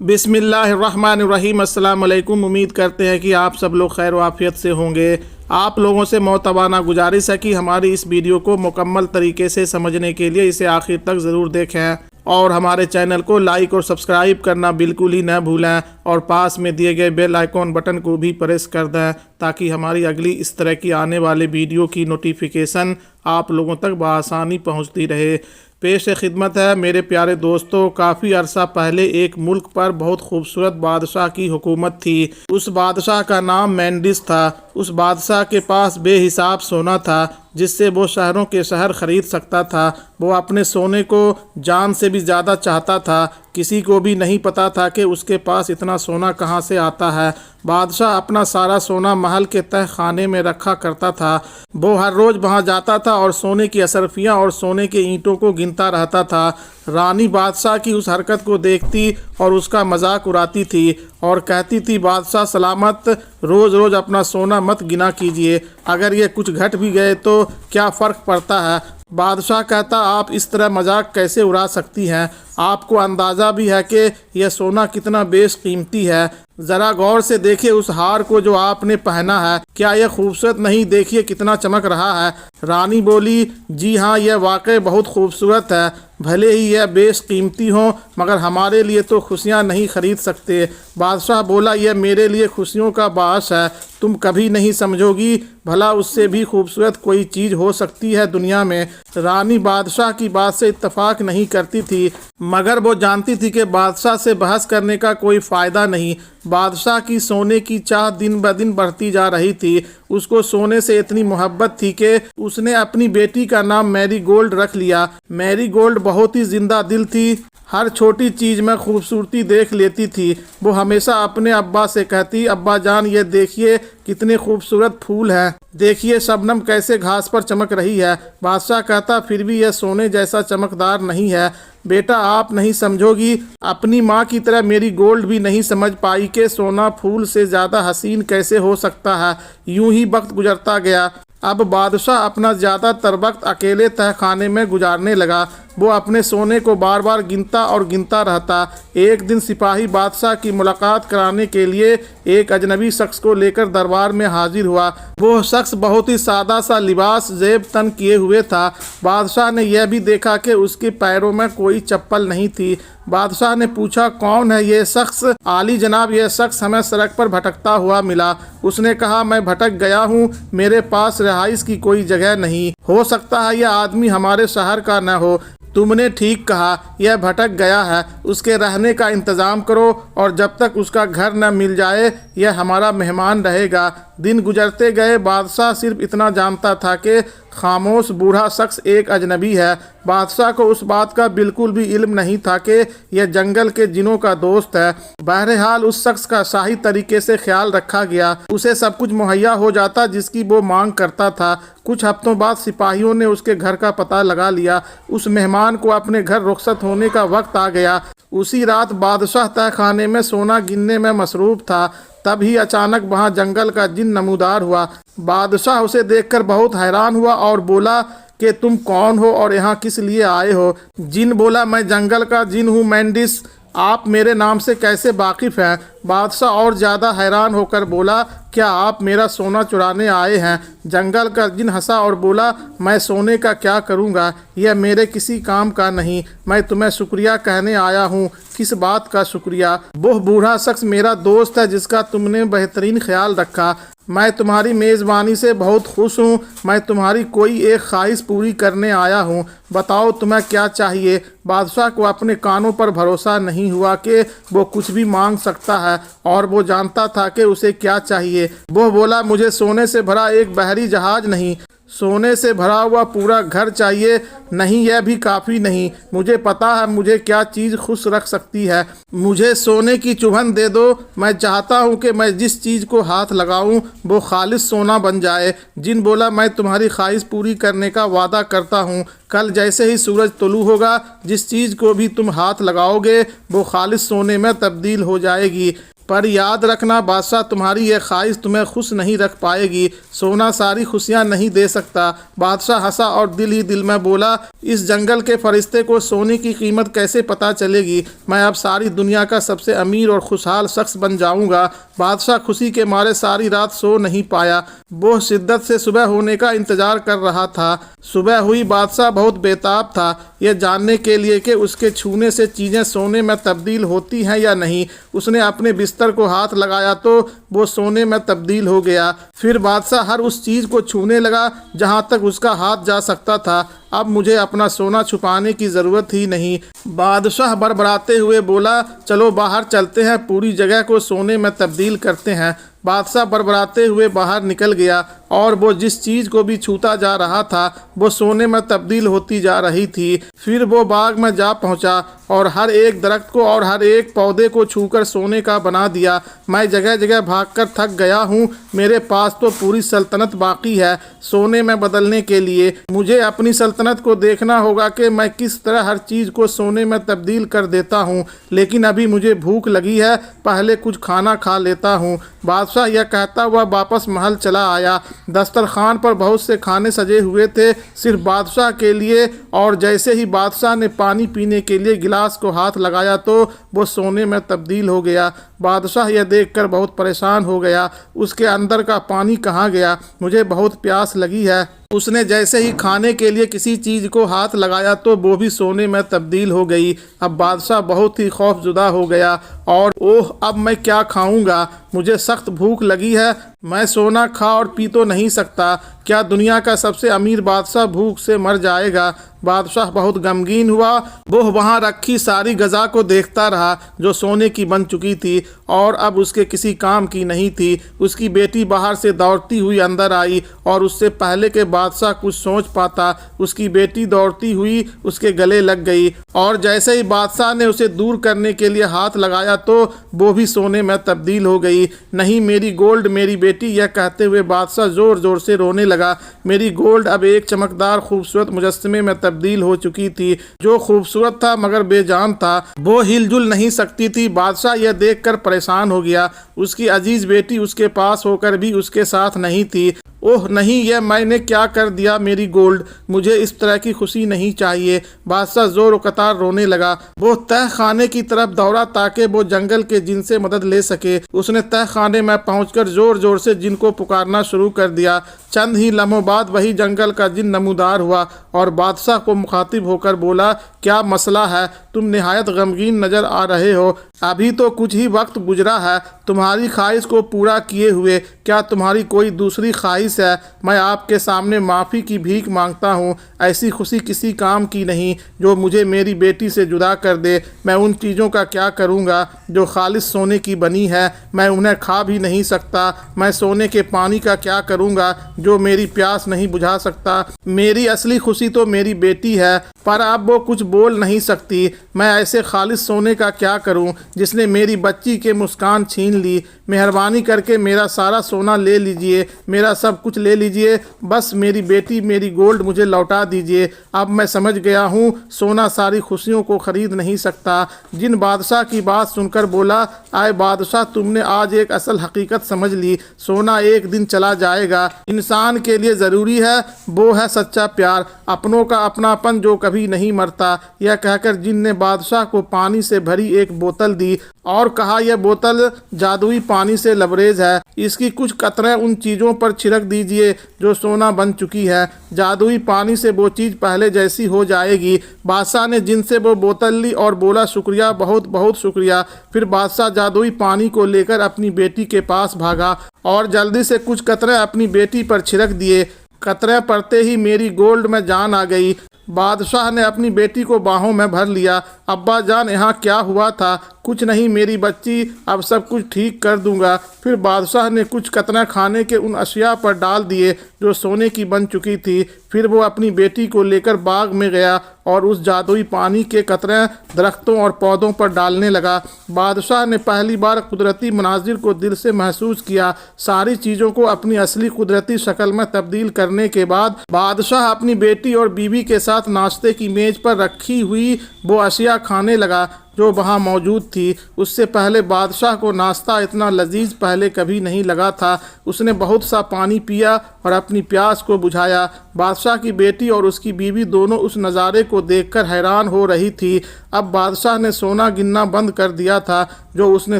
बिस्मिल्लाहिर्रहमानिर्रहीम। अस्सलाम वालेकुम। उम्मीद करते हैं कि आप सब लोग खैर वाफियत से होंगे। आप लोगों से मोतबाना गुजारिश है कि हमारी इस वीडियो को मुकम्मल तरीके से समझने के लिए इसे आखिर तक ज़रूर देखें और हमारे चैनल को लाइक और सब्सक्राइब करना बिल्कुल ही न भूलें और पास में दिए गए बेल आइकॉन बटन को भी प्रेस कर दें ताकि हमारी अगली इस तरह की आने वाले वीडियो की नोटिफिकेशन आप लोगों तक बआसानी पहुंचती रहे। पेश खिदमत है मेरे प्यारे दोस्तों, काफ़ी अरसा पहले एक मुल्क पर बहुत खूबसूरत बादशाह की हुकूमत थी। उस बादशाह का नाम मेंडिस था। उस बादशाह के पास बेहिसाब सोना था जिससे वो शहरों के शहर ख़रीद सकता था। वो अपने सोने को जान से भी ज़्यादा चाहता था। किसी को भी नहीं पता था कि उसके पास इतना सोना कहाँ से आता है। बादशाह अपना सारा सोना महल के तह खाने में रखा करता था। वो हर रोज़ वहाँ जाता था और सोने की असरफियाँ और सोने के ईंटों को गिनता रहता था। रानी बादशाह की उस हरकत को देखती और उसका मजाक उड़ाती थी और कहती थी, बादशाह सलामत, रोज़ रोज़ अपना सोना मत गिना कीजिए, अगर ये कुछ घट भी गए तो क्या फ़र्क पड़ता है। बादशाह कहता, आप इस तरह मजाक कैसे उड़ा सकती हैं? आपको अंदाज़ा भी है कि यह सोना कितना बेशकीमती है। ज़रा गौर से देखिए उस हार को जो आपने पहना है, क्या यह खूबसूरत नहीं? देखिए कितना चमक रहा है। रानी बोली, जी हाँ, यह वाकई बहुत खूबसूरत है। भले ही यह बेशकीमती हो मगर हमारे लिए तो खुशियाँ नहीं खरीद सकते। बादशाह बोला, यह मेरे लिए खुशियों का बास है। तुम कभी नहीं समझोगी, भला उससे भी खूबसूरत कोई चीज़ हो सकती है दुनिया में। रानी बादशाह की बात से इत्तफाक नहीं करती थी मगर वो जानती थी कि बादशाह से बहस करने का कोई फ़ायदा नहीं। बादशाह की सोने की चाह दिन ब दिन बढ़ती जा रही थी। उसको सोने से इतनी मोहब्बत थी कि उसने अपनी बेटी का नाम मैरी गोल्ड रख लिया। मैरी गोल्ड बहुत ही जिंदा दिल थी, हर छोटी चीज़ में खूबसूरती देख लेती थी। वो हमेशा अपने अब्बा से कहती, अब्बा जान, ये देखिए कितने खूबसूरत फूल हैं, देखिए शबनम कैसे घास पर चमक रही है। बादशाह कहता, फिर भी यह सोने जैसा चमकदार नहीं है। बेटा, आप नहीं समझोगी, अपनी माँ की तरह मेरी गोल्ड भी नहीं समझ पाई कि सोना फूल से ज़्यादा हसीन कैसे हो सकता है। यूं ही वक्त गुजरता गया। अब बादशाह अपना ज़्यादातर वक्त अकेले तहखाने में गुजारने लगा। वो अपने सोने को बार बार गिनता और गिनता रहता। एक दिन सिपाही बादशाह की मुलाकात कराने के लिए एक अजनबी शख्स को लेकर दरबार में हाजिर हुआ। वो शख्स बहुत ही सादा सा लिबास जेब तन किए हुए था। बादशाह ने यह भी देखा कि उसके पैरों में कोई चप्पल नहीं थी। बादशाह ने पूछा, कौन है ये शख्स? आली जनाब, यह शख्स हमें सड़क पर भटकता हुआ मिला। उसने कहा, मैं भटक गया हूँ, मेरे पास रिहाइश की कोई जगह नहीं। हो सकता है यह आदमी हमारे शहर का न हो। तुमने ठीक कहा, यह भटक गया है। उसके रहने का इंतज़ाम करो और जब तक उसका घर न मिल जाए यह हमारा मेहमान रहेगा। दिन गुजरते गए। बादशाह सिर्फ इतना जानता था कि खामोश बूढ़ा शख्स एक अजनबी है। बादशाह को उस बात का बिल्कुल भी इल्म नहीं था कि यह जंगल के जिनों का दोस्त है। बहरहाल उस शख्स का शाही तरीके से ख्याल रखा गया। उसे सब कुछ मुहैया हो जाता जिसकी वो मांग करता था। कुछ हफ्तों बाद सिपाहियों ने उसके घर का पता लगा लिया। उस मेहमान को अपने घर रुखसत होने का वक्त आ गया। उसी रात बादशाह तहखाने में सोना गिनने में मसरूफ था। तभी अचानक वहां जंगल का जिन नमूदार हुआ। बादशाह उसे देखकर बहुत हैरान हुआ और बोला कि तुम कौन हो और यहाँ किस लिए आए हो? जिन बोला, मैं जंगल का जिन हूँ मेंडिस, आप मेरे नाम से कैसे वाकिफ़ हैं? बादशाह और ज़्यादा हैरान होकर बोला, क्या आप मेरा सोना चुराने आए हैं? जंगल का जिन हंसा और बोला, मैं सोने का क्या करूँगा, यह मेरे किसी काम का नहीं। मैं तुम्हें शुक्रिया कहने आया हूँ। किस बात का शुक्रिया? वो बूढ़ा शख्स मेरा दोस्त है जिसका तुमने बेहतरीन ख्याल रखा। मैं तुम्हारी मेज़बानी से बहुत खुश हूँ। मैं तुम्हारी कोई एक ख्वाहिश पूरी करने आया हूँ। बताओ तुम्हें क्या चाहिए? बादशाह को अपने कानों पर भरोसा नहीं हुआ कि वो कुछ भी मांग सकता है और वो जानता था कि उसे क्या चाहिए। वो बोला, मुझे सोने से भरा एक बहरी जहाज नहीं, सोने से भरा हुआ पूरा घर चाहिए। नहीं, यह भी काफ़ी नहीं। मुझे पता है मुझे क्या चीज़ खुश रख सकती है। मुझे सोने की चुभन दे दो। मैं चाहता हूँ कि मैं जिस चीज़ को हाथ लगाऊँ वो खालिस सोना बन जाए। जिन बोला, मैं तुम्हारी ख्वाहिश पूरी करने का वादा करता हूँ। कल जैसे ही सूरज तुलू होगा, जिस चीज़ को भी तुम हाथ लगाओगे वो खालिस सोने में तब्दील हो जाएगी। पर याद रखना बादशाह, तुम्हारी यह ख्वाहिश तुम्हें खुश नहीं रख पाएगी। सोना सारी खुशियाँ नहीं दे सकता। बादशाह हंसा और दिल ही दिल में बोला, इस जंगल के फरिश्ते को सोने की कीमत कैसे पता चलेगी। मैं अब सारी दुनिया का सबसे अमीर और खुशहाल शख्स बन जाऊंगा। बादशाह खुशी के मारे सारी रात सो नहीं पाया। वो शिद्दत से सुबह होने का इंतजार कर रहा था। सुबह हुई, बादशाह बहुत बेताब था यह जानने के लिए कि उसके छूने से चीज़ें सोने में तब्दील होती हैं या नहीं। उसने अपने बिस्तर को हाथ लगाया तो वो सोने में तब्दील हो गया। फिर बादशाह हर उस चीज़ को छूने लगा जहाँ तक उसका हाथ जा सकता था। अब मुझे अपना सोना छुपाने की ज़रूरत ही नहीं। बादशाह बड़बड़ाते हुए बोला, चलो बाहर चलते हैं, पूरी जगह को सोने में तब्दील करते हैं। बादशाह बड़बड़ाते हुए बाहर निकल गया और वो जिस चीज़ को भी छूता जा रहा था वो सोने में तब्दील होती जा रही थी। फिर वो बाग में जा पहुंचा और हर एक दरख्त को और हर एक पौधे को छूकर सोने का बना दिया। मैं जगह जगह भागकर थक गया हूँ। मेरे पास तो पूरी सल्तनत बाकी है सोने में बदलने के लिए। मुझे अपनी सल्तनत को देखना होगा कि मैं किस तरह हर चीज़ को सोने में तब्दील कर देता हूँ। लेकिन अभी मुझे भूख लगी है, पहले कुछ खाना खा लेता हूँ। बादशाह यह कहता हुआ वापस महल चला आया। दस्तरखान पर बहुत से खाने सजे हुए थे सिर्फ बादशाह के लिए, और जैसे ही बादशाह ने पानी पीने के लिए गिलास को हाथ लगाया तो वो सोने में तब्दील हो गया। बादशाह यह देखकर बहुत परेशान हो गया, उसके अंदर का पानी कहाँ गया? मुझे बहुत प्यास लगी है। उसने जैसे ही खाने के लिए किसी चीज़ को हाथ लगाया तो वो भी सोने में तब्दील हो गई। अब बादशाह बहुत ही खौफजुदा हो गया और ओह, अब मैं क्या खाऊंगा? मुझे सख्त भूख लगी है। मैं सोना खा और पी तो नहीं सकता। क्या दुनिया का सबसे अमीर बादशाह भूख से मर जाएगा? बादशाह बहुत गमगीन हुआ। वो वहाँ रखी सारी गज़ा को देखता रहा जो सोने की बन चुकी थी और अब उसके किसी काम की नहीं थी। उसकी बेटी बाहर से दौड़ती हुई अंदर आई और उससे पहले के बादशाह कुछ सोच पाता उसकी बेटी दौड़ती हुई उसके गले लग गई और जैसे ही बादशाह ने उसे दूर करने के लिए हाथ लगाया तो वो भी सोने में तब्दील हो गई। नहीं मेरी गोल्ड, मेरी बेटी, यह कहते हुए बादशाह ज़ोर ज़ोर से रोने लगा। मेरी गोल्ड अब एक चमकदार खूबसूरत मुजस्समे में तब्दील हो चुकी थी जो खूबसूरत था मगर बेजान था। वो हिलजुल नहीं सकती थी। बादशाह यह देखकर परेशान हो गया। उसकी अजीज बेटी उसके पास होकर भी उसके साथ नहीं थी। ओह नहीं, यह मैंने क्या कर दिया? मेरी गोल्ड, मुझे इस तरह की खुशी नहीं चाहिए। बादशाह जोर कतार रोने लगा। वो तह खाने की तरफ दौड़ा ताकि वो जंगल के जिन से मदद ले सके। उसने तह खाने में पहुंचकर जोर जोर से जिन को पुकारना शुरू कर दिया। चंद ही लम्हों बाद वही जंगल का जिन नमूदार हुआ और बादशाह को मुखातिब होकर बोला, क्या मसला है? तुम निहायत गमगीन नजर आ रहे हो। अभी तो कुछ ही वक्त गुजरा है तुम्हारी ख्वाहिश को पूरा किए हुए। क्या तुम्हारी कोई दूसरी ख्वाहिश है? मैं आपके सामने माफ़ी की भीख मांगता हूँ। ऐसी खुशी किसी काम की नहीं जो मुझे मेरी बेटी से जुदा कर दे। मैं उन चीज़ों का क्या करूँगा जो खालिस सोने की बनी है? मैं उन्हें खा भी नहीं सकता। मैं सोने के पानी का क्या करूँगा जो मेरी प्यास नहीं बुझा सकता? मेरी असली खुशी तो मेरी बेटी है, पर अब वो कुछ बोल नहीं सकती। मैं ऐसे खालिस सोने का क्या करूं जिसने मेरी बच्ची के मुस्कान छीन ली? मेहरबानी करके मेरा सारा सोना ले लीजिए, मेरा सब कुछ ले लीजिए। बस मेरी बेटी, मेरी गोल्ड मुझे लौटा दीजिए। अब मैं समझ गया हूँ सोना सारी खुशियों को खरीद नहीं सकता। जिन बादशाह की बात सुनकर बोला, आए बादशाह, तुमने आज एक असल हकीकत समझ ली। सोना एक दिन चला जाएगा। इंसान के लिए ज़रूरी है वो है सच्चा प्यार, अपनों का अपनापन जो कभी नहीं मरता। यह कहकर जिन ने बादशाह को पानी से भरी एक बोतल दी और कहा, यह बोतल जादुई पानी से लबरेज है। इसकी कुछ कतरें उन चीज़ों पर छिड़क दीजिए जो सोना बन चुकी है। जादुई पानी से वो चीज़ पहले जैसी हो जाएगी। बादशाह ने जिनसे वो बोतल ली और बोला, शुक्रिया, बहुत बहुत शुक्रिया। फिर बादशाह जादुई पानी को लेकर अपनी बेटी के पास भागा और जल्दी से कुछ कतरे अपनी बेटी पर छिड़क दिए। कतरे पड़ते ही मेरी गोल्ड में जान आ गई। बादशाह ने अपनी बेटी को बाहों में भर लिया। अब्बा जान, यहाँ क्या हुआ था? कुछ नहीं मेरी बच्ची, अब सब कुछ ठीक कर दूंगा। फिर बादशाह ने कुछ कतरे खाने के उन अशिया पर डाल दिए जो सोने की बन चुकी थी। फिर वो अपनी बेटी को लेकर बाग में गया और उस जादुई पानी के कतरे दरख्तों और पौधों पर डालने लगा। बादशाह ने पहली बार कुदरती मनाजिर को दिल से महसूस किया। सारी चीज़ों को अपनी असली कुदरती शक्ल में तब्दील करने के बाद बादशाह अपनी बेटी और बीवी के साथ नाश्ते की मेज़ पर रखी हुई वो अशिया खाने लगा जो वहाँ मौजूद थी। उससे पहले बादशाह को नाश्ता इतना लजीज पहले कभी नहीं लगा था। उसने बहुत सा पानी पिया और अपनी प्यास को बुझाया। बादशाह की बेटी और उसकी बीवी दोनों उस नज़ारे को देखकर हैरान हो रही थी। अब बादशाह ने सोना गिनना बंद कर दिया था जो उसने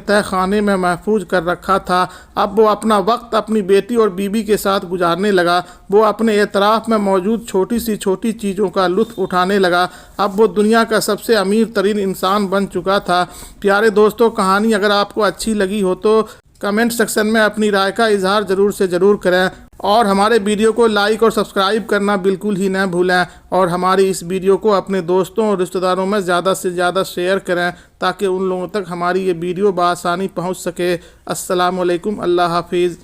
तह खाने में महफूज कर रखा था। अब वो अपना वक्त अपनी बेटी और बीवी के साथ गुजारने लगा। वो अपने एतराफ़ में मौजूद छोटी सी छोटी चीज़ों का लुत्फ़ उठाने लगा। अब वो दुनिया का सबसे अमीर तरीन इंसान बन चुका था। प्यारे दोस्तों, कहानी अगर आपको अच्छी लगी हो तो कमेंट सेक्शन में अपनी राय का इजहार ज़रूर से ज़रूर करें और हमारे वीडियो को लाइक और सब्सक्राइब करना बिल्कुल ही न भूलें और हमारी इस वीडियो को अपने दोस्तों और रिश्तेदारों में ज़्यादा से ज़्यादा शेयर करें ताकि उन लोगों तक हमारी ये वीडियो बआसानी पहुंच सके। अस्सलाम वालेकुम, अल्लाह हाफिज़।